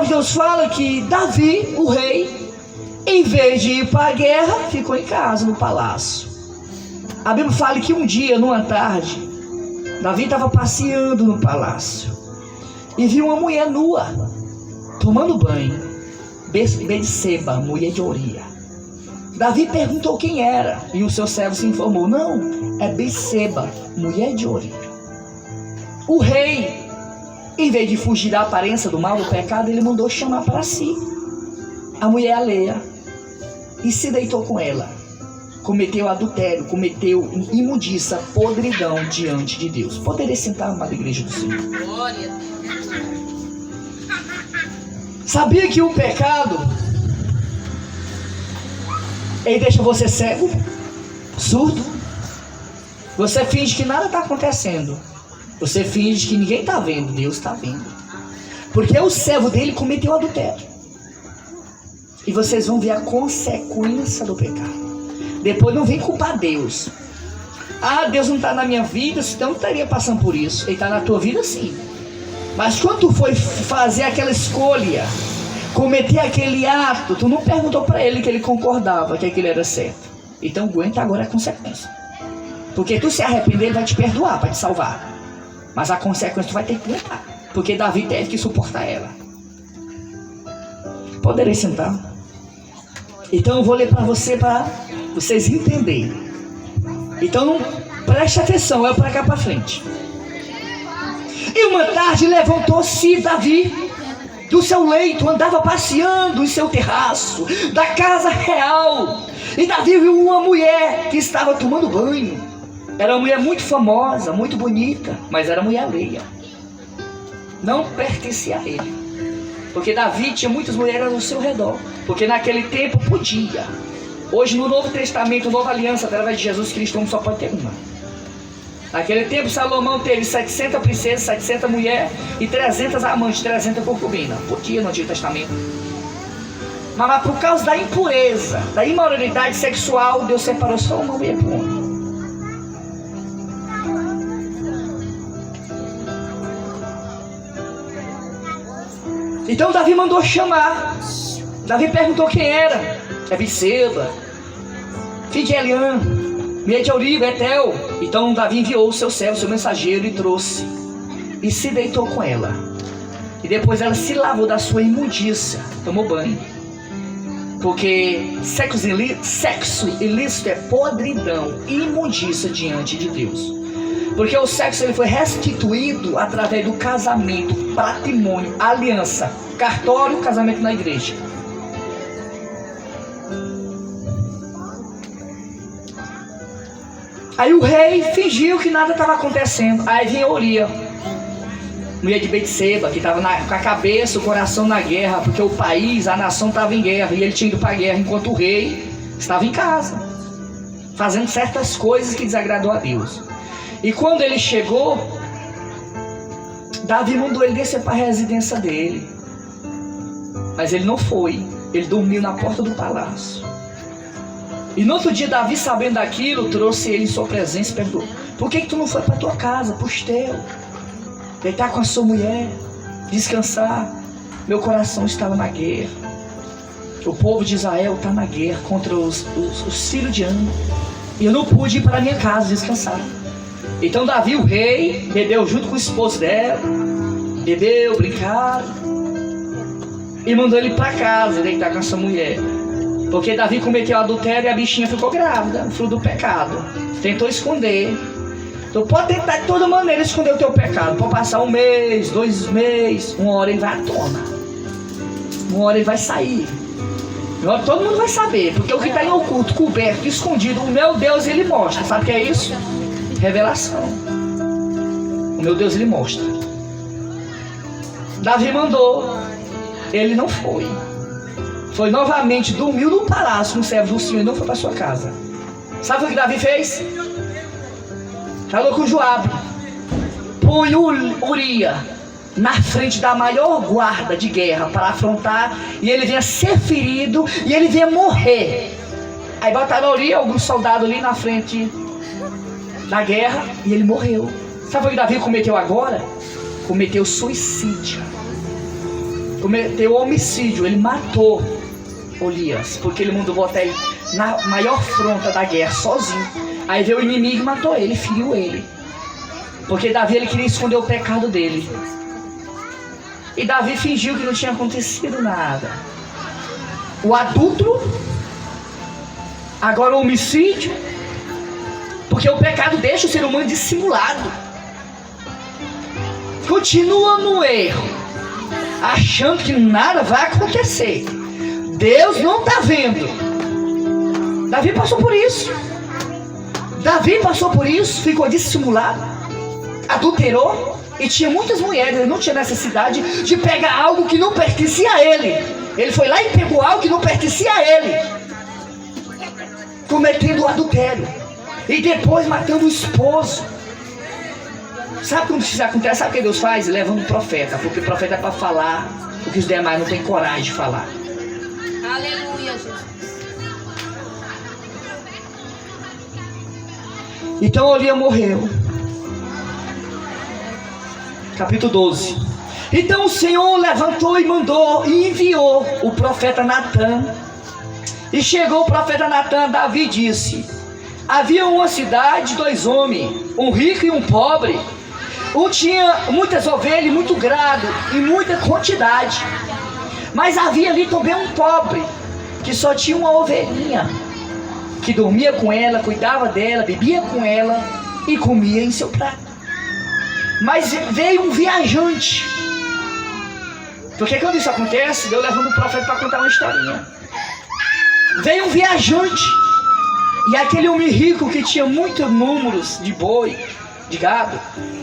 de Deus fala que Davi, o rei, em vez de ir para a guerra, ficou em casa, no palácio. A Bíblia fala que um dia, numa tarde, Davi estava passeando no palácio e viu uma mulher nua, tomando banho. Betseba, mulher de Uria. Davi perguntou quem era, e o seu servo se informou: não, é Betseba, mulher de Uria. O rei, em vez de fugir da aparência do mal, do pecado, ele mandou chamar para si a mulher alheia e se deitou com ela. Cometeu adultério, cometeu imundiça, podridão diante de Deus. Poderia sentar numa igreja do Senhor. Glória a Deus. Sabia que o pecado, ele deixa você cego, surdo? Você finge que nada está acontecendo. Você finge que ninguém está vendo. Deus está vendo. Porque o servo dele cometeu adultério. E vocês vão ver a consequência do pecado. Depois não vem culpar Deus. Ah, Deus não está na minha vida, senão eu não estaria passando por isso. Ele está na tua vida, sim. Mas quando tu foi fazer aquela escolha, cometer aquele ato, tu não perguntou para ele que ele concordava, que aquilo era certo. Então aguenta agora a consequência. Porque tu se arrepender, ele vai te perdoar, vai te salvar. Mas a consequência tu vai ter que aguentar. Porque Davi teve que suportar ela. Poderei sentar? Então eu vou ler para vocês entenderem. Então preste atenção, é para cá para frente. E uma tarde levantou-se Davi do seu leito, andava passeando em seu terraço da casa real. E Davi viu uma mulher que estava tomando banho. Era uma mulher muito famosa, muito bonita, mas era mulher alheia. Não pertencia a ele. Porque Davi tinha muitas mulheres ao seu redor. Porque naquele tempo podia. Hoje no Novo Testamento, Nova Aliança, através de Jesus Cristo, só pode ter uma. Naquele tempo Salomão teve 700 princesas, 700 mulheres e 300 amantes, 300 concubinas. Podia no Antigo Testamento. Mas por causa da impureza, da imoralidade sexual, Deus separou só uma mulher para o homem. Então Davi mandou chamar. Davi perguntou quem era. É Betseba, filho de Eliã, mulher de Uri, Betel. Então Davi enviou o seu servo, seu mensageiro, e trouxe. E se deitou com ela. E depois ela se lavou da sua imundícia, tomou banho. Porque sexo ilícito é podridão, imundícia diante de Deus. Porque o sexo ele foi restituído através do casamento, patrimônio, aliança, cartório, casamento na igreja. Aí o rei fingiu que nada estava acontecendo. Aí vinha Uria, mulher de Betseba, que estava com a cabeça, o coração na guerra, porque o país, a nação estava em guerra, e ele tinha ido para a guerra, enquanto o rei estava em casa, fazendo certas coisas que desagradou a Deus. E quando ele chegou, Davi mandou ele descer para a residência dele. Mas ele não foi, ele dormiu na porta do palácio. E no outro dia, Davi, sabendo daquilo, trouxe ele em sua presença e perguntou: por que tu não foi para tua casa, para os teus, deitar com a sua mulher, descansar? Meu coração estava na guerra. O povo de Israel está na guerra contra os filhos de Ana. E eu não pude ir para a minha casa descansar. Então Davi, o rei, bebeu junto com o esposo dela. Bebeu, brincaram. E mandou ele para casa deitar com a sua mulher. Porque Davi cometeu adultério e a bichinha ficou grávida, fruto do pecado. Tentou esconder. Tu pode tentar de toda maneira esconder o teu pecado. Pode passar 1 mês, 2 meses, uma hora ele vai à tona. Uma hora ele vai sair. Uma hora todo mundo vai saber. Porque o que está em oculto, coberto, escondido, o meu Deus ele mostra. Sabe o que é isso? Revelação. O meu Deus ele mostra. Davi mandou. Ele não foi. Foi novamente, dormiu no palácio com o servo do Senhor e não foi para sua casa. Sabe o que Davi fez? Falou com Joabe: põe Uria na frente da maior guarda de guerra para afrontar, e ele venha ser ferido e ele venha morrer. Aí botaram Uria, algum soldado ali na frente da guerra, e ele morreu. Sabe o que Davi cometeu agora? Cometeu suicídio. cometeu homicídio, ele matou Golias, porque ele mandou botar ele na maior afronta da guerra, sozinho. Aí veio o inimigo e matou ele, feriu ele. Porque Davi, ele queria esconder o pecado dele. E Davi fingiu que não tinha acontecido nada. O adúltero, agora o homicídio, porque o pecado deixa o ser humano dissimulado. Continua no erro, achando que nada vai acontecer. Deus não está vendo. Davi passou por isso. Davi passou por isso, ficou dissimulado, adulterou e tinha muitas mulheres. Ele não tinha necessidade de pegar algo que não pertencia a ele. Ele foi lá e pegou algo que não pertencia a ele, cometendo o adultério e depois matando o esposo. Sabe como isso acontece? Sabe o que Deus faz? Leva um profeta, porque o profeta é para falar o que os demais não têm coragem de falar. Aleluia, Jesus. Então Golias morreu. Capítulo 12. Então o Senhor levantou e mandou e enviou o profeta Natã. E chegou o profeta Natã a Davi e disse: havia uma cidade, 2 homens, um rico e um pobre. Um tinha muitas ovelhas e muito gado em muita quantidade. Mas havia ali também um pobre, que só tinha uma ovelhinha, que dormia com ela, cuidava dela, bebia com ela e comia em seu prato. Mas veio um viajante. Porque quando isso acontece, Deus levando o profeta para contar uma historinha. Veio um viajante, e aquele homem rico que tinha muitos números de boi, de gado,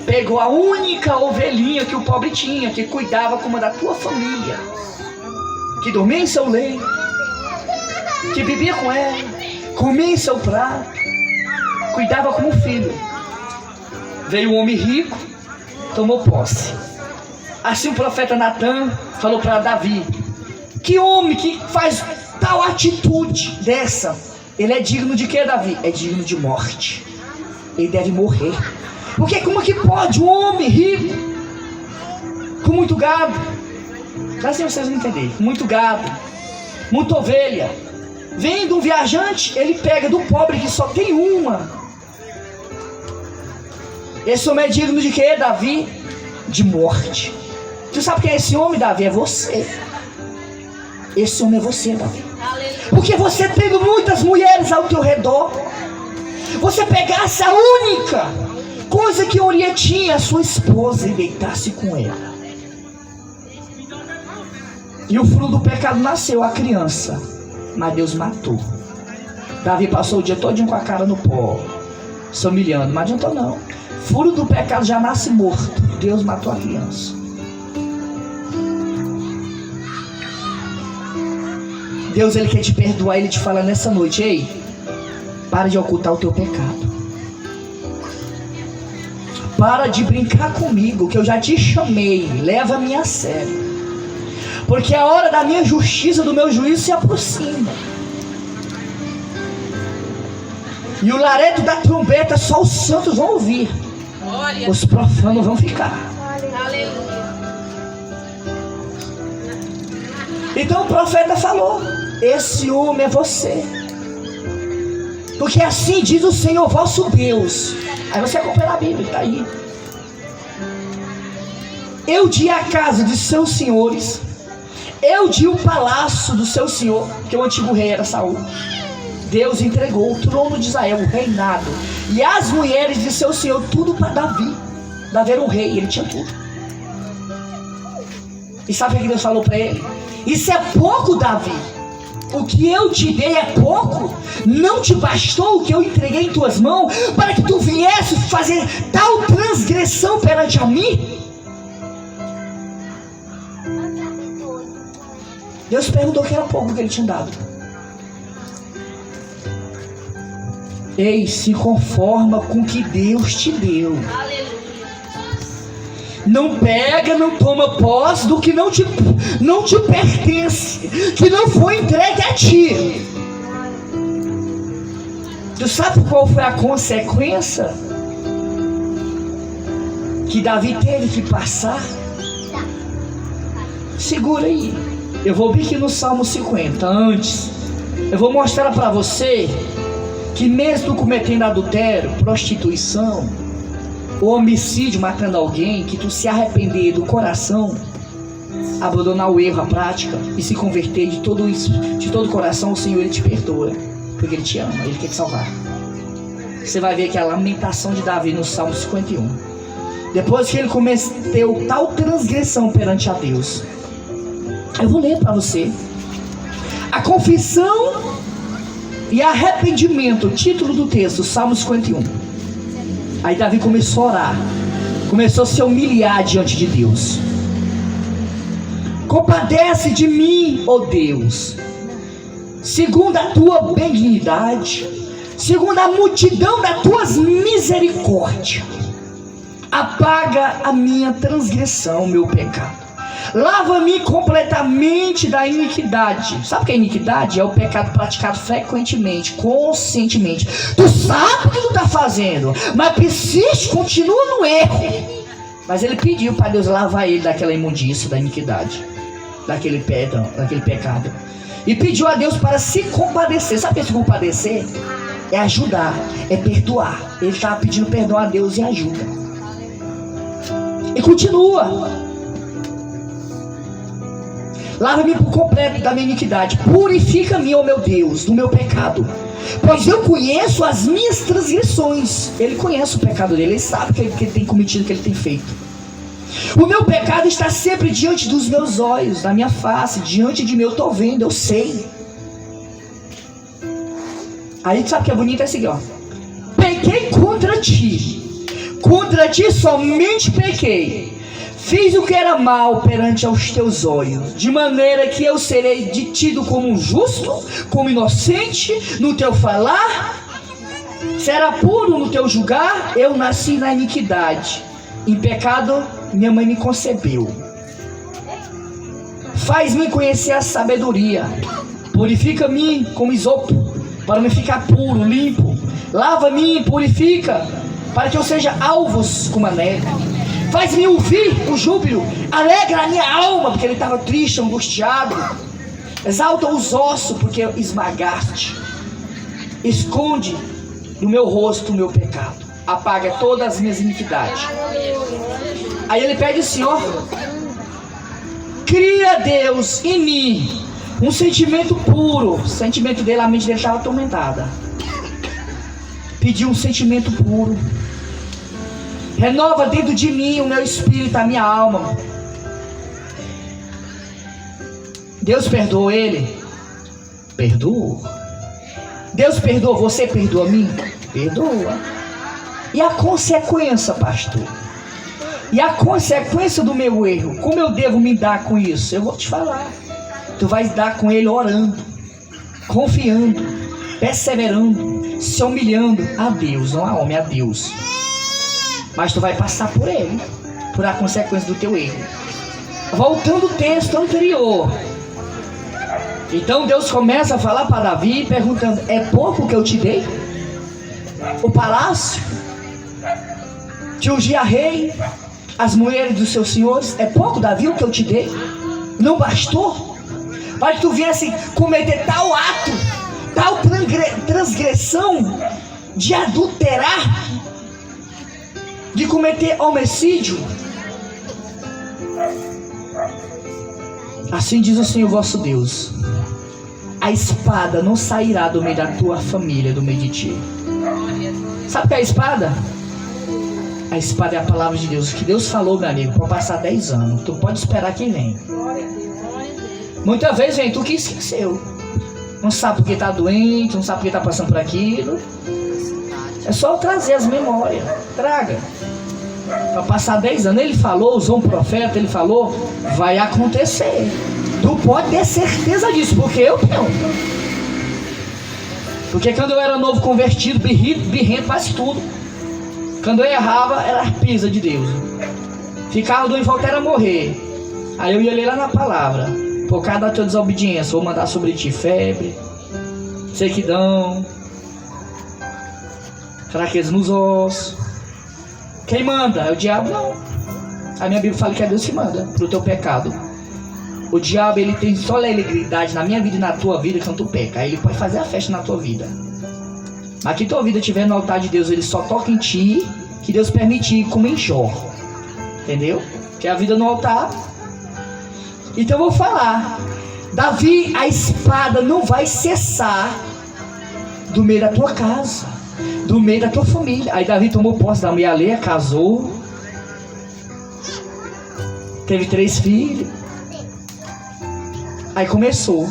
pegou a única ovelhinha que o pobre tinha, que cuidava como da tua família, que dormia em seu leito, que bebia com ela, comia em seu prato, cuidava como filho. Veio um homem rico, tomou posse. Assim o profeta Natã falou para Davi: que homem que faz tal atitude dessa, ele é digno de quê, Davi? É digno de morte. Ele deve morrer. Porque como que pode um homem rico, com muito gado, assim vocês vão entender, com muito gado, muita ovelha, vem de um viajante, ele pega do pobre que só tem uma. Esse homem é digno de quê, Davi? De morte. Tu sabe quem é esse homem, Davi? É você. Esse homem é você, Davi. Porque você tendo muitas mulheres ao teu redor, você pegasse a única coisa que Golias tinha, a sua esposa, e deitasse com ela. E o fruto do pecado nasceu, a criança, mas Deus matou. Davi passou o dia todinho com a cara no pó, se humilhando, mas não adiantou não. Fruto do pecado já nasce morto. Deus matou a criança. Deus, ele quer te perdoar. Ele te fala nessa noite: ei, para de ocultar o teu pecado. Para de brincar comigo, que eu já te chamei. Leva-me a sério, porque a hora da minha justiça, do meu juízo se aproxima. E o laredo da trombeta só os santos vão ouvir. Glória. Os profanos vão ficar. Aleluia. Então o profeta falou: esse homem é você, porque assim diz o Senhor vosso Deus. Aí você acompanha a Bíblia, está aí. Eu di a casa de seus senhores, eu di o palácio do seu senhor, que o antigo rei era Saul. Deus entregou o trono de Israel, o reinado, e as mulheres de seu senhor, tudo para Davi. Davi era um rei, ele tinha tudo. E sabe o que Deus falou para ele? Isso é pouco, Davi. O que eu te dei é pouco? Não te bastou o que eu entreguei em tuas mãos, para que tu viesse fazer tal transgressão perante a mim? Deus perguntou que era pouco que ele tinha dado. Ei, se conforma com o que Deus te deu. Não pega, não toma posse do que não te pertence, que não foi entregue a ti. Tu sabe qual foi a consequência que Davi teve que passar? Segura aí. Eu vou vir aqui no Salmo 50. Antes, eu vou mostrar para você que mesmo cometendo adultério, prostituição, ou homicídio, matando alguém, que tu se arrepender do coração, abandonar o erro, a prática e se converter de todo isso, de todo o coração, o Senhor ele te perdoa, porque ele te ama, ele quer te salvar. Você vai ver que a lamentação de Davi no Salmo 51. Depois que ele cometeu tal transgressão perante a Deus, eu vou ler para você. A confissão e arrependimento, o título do texto, Salmo 51. Aí Davi começou a orar, começou a se humilhar diante de Deus. Compadece de mim, ó Deus, segundo a tua benignidade, segundo a multidão das tuas misericórdias. Apaga a minha transgressão, meu pecado. Lava-me completamente da iniquidade. Sabe o que é iniquidade? É o pecado praticado frequentemente, conscientemente. Tu sabe o que tu está fazendo, mas persiste, continua no erro. Mas ele pediu para Deus lavar ele daquela imundícia, da iniquidade, daquele pecado. E pediu a Deus para se compadecer. Sabe o que é se compadecer? É ajudar, é perdoar. Ele estava pedindo perdão a Deus e ajuda. E continua. Lava-me por completo da minha iniquidade. Purifica-me, ó meu Deus, do meu pecado. Pois eu conheço as minhas transgressões. Ele conhece o pecado dele. Ele sabe que ele tem cometido, que ele tem feito. O meu pecado está sempre diante dos meus olhos, na minha face, diante de mim. Eu estou vendo, eu sei. Aí sabe o que é bonito? É assim, ó. Pequei contra ti. Contra ti somente pequei. Fiz o que era mal perante aos teus olhos, de maneira que eu serei tido como um justo, como inocente no teu falar. Será puro no teu julgar. Eu nasci na iniquidade, em pecado minha mãe me concebeu. Faz-me conhecer a sabedoria. Purifica-me como isopo, para me ficar puro, limpo. Lava-me, purifica, para que eu seja alvos como a neve. Faz-me ouvir o júbilo, alegra a minha alma, porque ele estava triste, angustiado. Exalta os ossos, porque esmagaste. Esconde do meu rosto o meu pecado. Apaga todas as minhas iniquidades. Aí ele pede assim, ó. Cria, Deus, em mim um sentimento puro. O sentimento dele, a mente dele estava atormentada. Pediu um sentimento puro. Renova dentro de mim o meu espírito, a minha alma. Deus perdoou ele? Perdoou. Deus perdoou você, perdoa a mim? Perdoa. E a consequência, pastor? E a consequência do meu erro? Como eu devo me dar com isso? Eu vou te falar. Tu vais dar com ele orando, confiando, perseverando, se humilhando a Deus, não a homem, a Deus. Mas tu vai passar por ele, por a consequência do teu erro. Voltando ao texto anterior. Então Deus começa a falar para Davi, perguntando: é pouco que eu te dei? O palácio, te ungir a rei, as mulheres dos seus senhores, é pouco, Davi, o que eu te dei? Não bastou? Para que tu viesse cometer tal ato, tal transgressão, de adulterar, de cometer homicídio? Assim diz o Senhor vosso Deus: a espada não sairá do meio da tua família, do meio de ti. Sabe o que é a espada? A espada é a palavra de Deus, que Deus falou, meu amigo, para passar 10 anos. Tu pode esperar que vem. Muitas vezes vem tu que esqueceu. Não sabe porque está doente, não sabe porque está passando por aquilo. É só trazer as memórias. Traga. Para passar 10 anos. Ele falou, usou um profeta, ele falou, vai acontecer. Tu pode ter certeza disso, porque eu não. Porque quando eu era novo convertido, birrento, faz tudo. Quando eu errava, era pisa de Deus. Ficava doente, volta era morrer. Aí eu ia ler lá na palavra: por causa da tua desobediência, vou mandar sobre ti febre, sequidão, fraqueza nos ossos. Quem manda? É o diabo? Não. A minha Bíblia fala que é Deus que manda pro teu pecado. O diabo, ele tem só alegridade na minha vida e na tua vida quando tu peca. Aí ele pode fazer a festa na tua vida. Mas que tua vida estiver no altar de Deus, ele só toca em ti, que Deus permite como em Jó. Entendeu? Que é a vida no altar. Então eu vou falar. Davi, a espada não vai cessar do meio da tua casa, do meio da tua família. Aí Davi tomou posse da mulher alheia, casou, teve 3 filhos. Aí começou.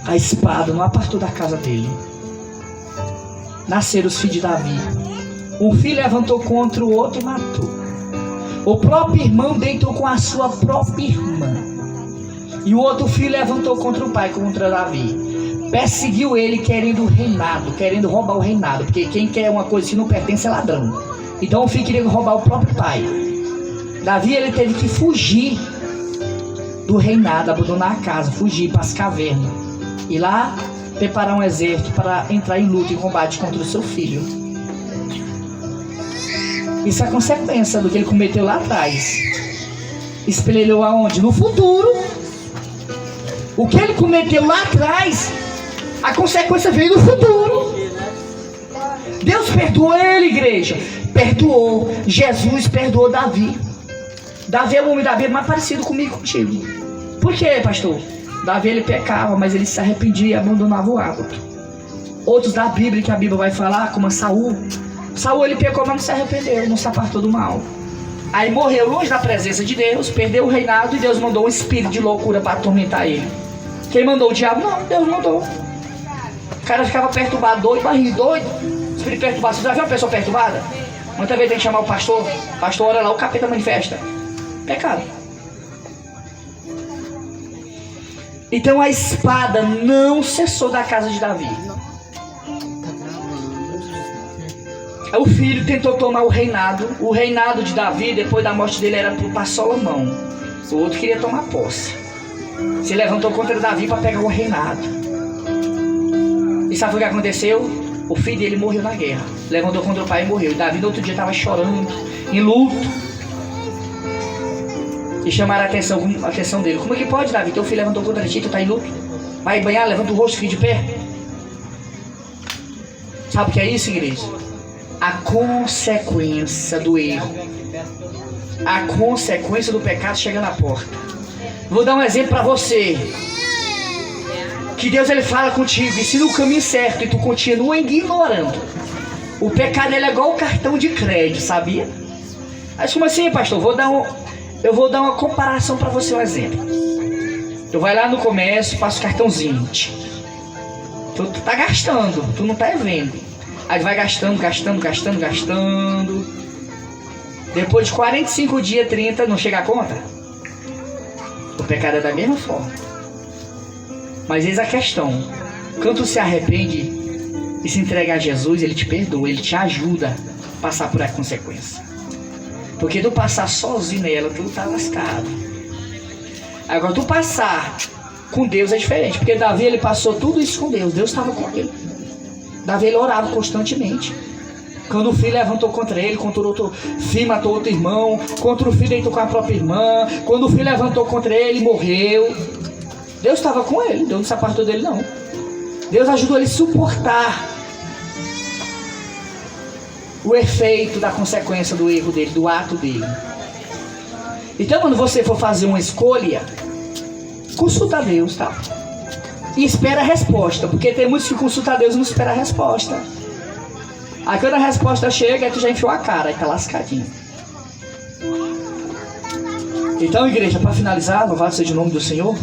A espada não apartou da casa dele. Nasceram os filhos de Davi. Um filho levantou contra o outro e matou. O próprio irmão deitou com a sua própria irmã. E o outro filho levantou contra o pai, contra Davi. Perseguiu ele querendo o reinado, querendo roubar o reinado. Porque quem quer uma coisa que não pertence é ladrão. Então o filho queria roubar o próprio pai. Davi, ele teve que fugir do reinado, abandonar a casa, fugir para as cavernas. E lá preparar um exército para entrar em luta e combate contra o seu filho. Isso é a consequência do que ele cometeu lá atrás. Espelhou aonde? No futuro. O que ele cometeu lá atrás, a consequência veio no futuro. Deus perdoou ele, igreja. Perdoou. Jesus perdoou Davi. Davi é o homem da Bíblia mais parecido comigo e contigo. Por quê, pastor? Davi, ele pecava, mas ele se arrependia e abandonava o hábito. Outros da Bíblia, que a Bíblia vai falar, como a Saul. Saul, ele pecou, mas não se arrependeu, não se apartou do mal. Aí morreu longe da presença de Deus, perdeu o reinado e Deus mandou um espírito de loucura para atormentar ele. Quem mandou o diabo? Não, Deus mandou. O cara ficava perturbado, doido, barrigo, doido. Espírito perturbado. Você já viu uma pessoa perturbada? Muitas vezes tem que chamar o pastor. Pastor, olha lá, o capeta manifesta. Pecado. Então a espada não cessou da casa de Davi. O filho tentou tomar o reinado. O reinado de Davi, depois da morte dele, era para Salomão. O outro queria tomar posse. Se levantou contra Davi para pegar o reinado. E sabe o que aconteceu? O filho dele morreu na guerra. Levantou contra o pai e morreu. E Davi no outro dia estava chorando, em luto. E chamaram a atenção dele. Como é que pode, Davi? Teu filho levantou contra ti, tu está em luto. Vai banhar, levanta o rosto, fica de pé. Sabe o que é isso, igreja? A consequência do erro. A consequência do pecado chega na porta. Vou dar um exemplo para você. Que Deus, ele fala contigo, ensina o caminho certo e tu continua ignorando. O pecado, ele é igual o cartão de crédito, sabia? Mas como assim, pastor? Eu vou dar uma comparação para você, um exemplo. Tu vai lá no comércio, passa o cartãozinho. Tu tá gastando, tu não tá vendo. Aí vai gastando. Depois de 45 dias, 30, não chega a conta? O pecado é da mesma forma. Mas eis a questão. Quando tu se arrepende e se entrega a Jesus, ele te perdoa, ele te ajuda a passar por a consequência. Porque tu passar sozinho nela, tu tá lascado. Agora tu passar com Deus é diferente. Porque Davi, ele passou tudo isso com Deus. Deus estava com ele. Davi, ele orava constantemente. Quando o filho levantou contra ele, contra o outro filho, matou outro irmão. Contra o filho, deitou com a própria irmã. Quando o filho levantou contra ele, morreu. Deus estava com ele. Deus não se apartou dele, não. Deus ajudou ele a suportar o efeito da consequência do erro dele, do ato dele. Então, quando você for fazer uma escolha, consulta a Deus, tá? E espera a resposta. Porque tem muitos que consultam a Deus e não esperam a resposta. Aí quando a resposta chega, aí tu já enfiou a cara, aí tá lascadinho. Então, igreja, para finalizar, louvado seja o nome do Senhor.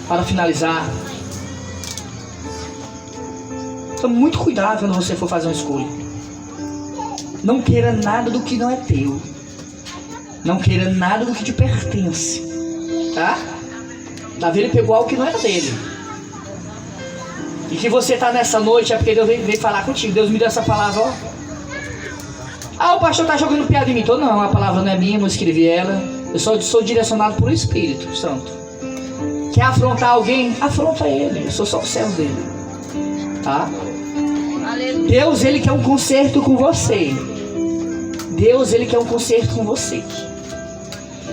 Para finalizar, tome muito cuidado quando você for fazer uma escolha. Não queira nada do que não é teu. Não queira nada do que te pertence. Tá? Davi, ele pegou algo que não era dele. E que você tá nessa noite é porque Deus veio falar contigo. Deus me deu essa palavra, ó. Ah, o pastor tá jogando piada em mim. Então, não, a palavra não é minha, não escrevi ela. Eu só sou direcionado por Espírito Santo. Quer afrontar alguém? Afronta ele. Eu sou só o servo dele. Tá? Aleluia. Deus, ele quer um conserto com você. Deus, ele quer um conserto com você.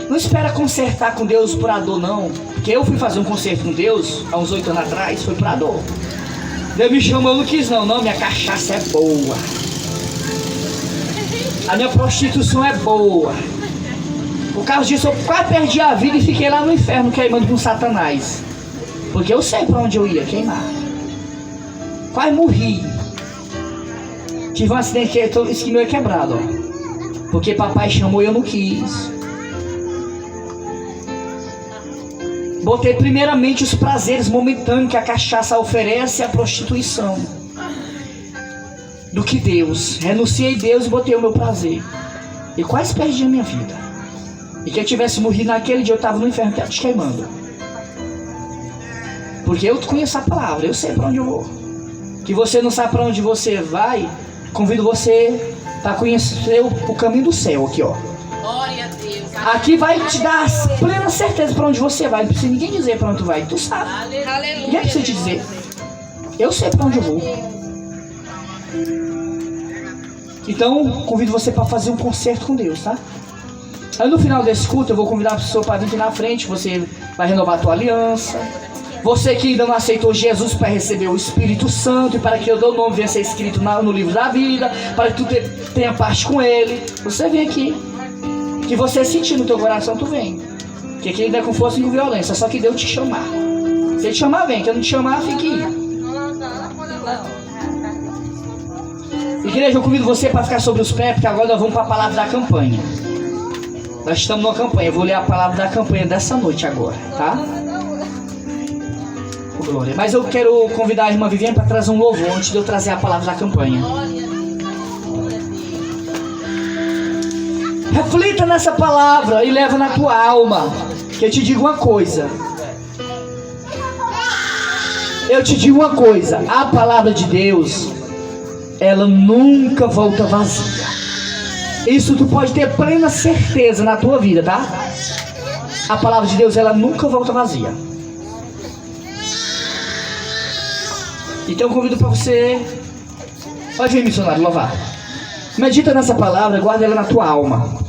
Não espera consertar com Deus por a dor, não. Porque eu fui fazer um conserto com Deus há uns 8 anos atrás, foi por a dor. Deus me chamou, eu não quis não. Não, minha cachaça é boa. A minha prostituição é boa. Por causa disso eu quase perdi a vida e fiquei lá no inferno queimando com Satanás. Porque eu sei para onde eu ia queimar. Quase morri. Tive um acidente que esse meu é quebrado, ó. Porque papai chamou e eu não quis. Botei primeiramente os prazeres momentâneos que a cachaça oferece e a prostituição. Do que Deus. Renunciei a Deus e botei o meu prazer. E quase perdi a minha vida. E que eu tivesse morrido naquele dia, eu estava no inferno te queimando. Porque eu conheço a palavra, eu sei para onde eu vou. Que você não sabe para onde você vai, convido você para conhecer o caminho do céu aqui, ó. Glória a Deus. Aqui vai te dar plena certeza para onde você vai. Não precisa ninguém dizer para onde tu vai, tu sabe. Aleluia. Ninguém precisa te dizer. Eu sei para onde eu vou. Então, convido você para fazer um concerto com Deus, tá? Aí no final desse culto eu vou convidar a pessoa para vir aqui na frente. Você vai renovar a tua aliança. Você que ainda não aceitou Jesus para receber o Espírito Santo e para que o teu nome venha a ser escrito no livro da vida, para que tu tenha parte com Ele, você vem aqui. Que você sentir no teu coração, tu vem. Que aqui não é com força e com violência, só que Deus te chamar. Se Ele te chamar, vem. Se Ele não te chamar, fique aí. Igreja, eu convido você para ficar sobre os pés, porque agora nós vamos para a palavra da campanha. Nós estamos numa campanha. Eu vou ler a palavra da campanha dessa noite agora, tá? Glória. Mas eu quero convidar a irmã Viviane para trazer um louvor antes de eu trazer a palavra da campanha. Reflita nessa palavra e leva na tua alma. Que eu te digo uma coisa. Eu te digo uma coisa. A palavra de Deus, ela nunca volta vazia. Isso tu pode ter plena certeza na tua vida, tá? A palavra de Deus, ela nunca volta vazia. Então eu convido para você. Pode vir, missionário, louvar. Medita nessa palavra, guarda ela na tua alma.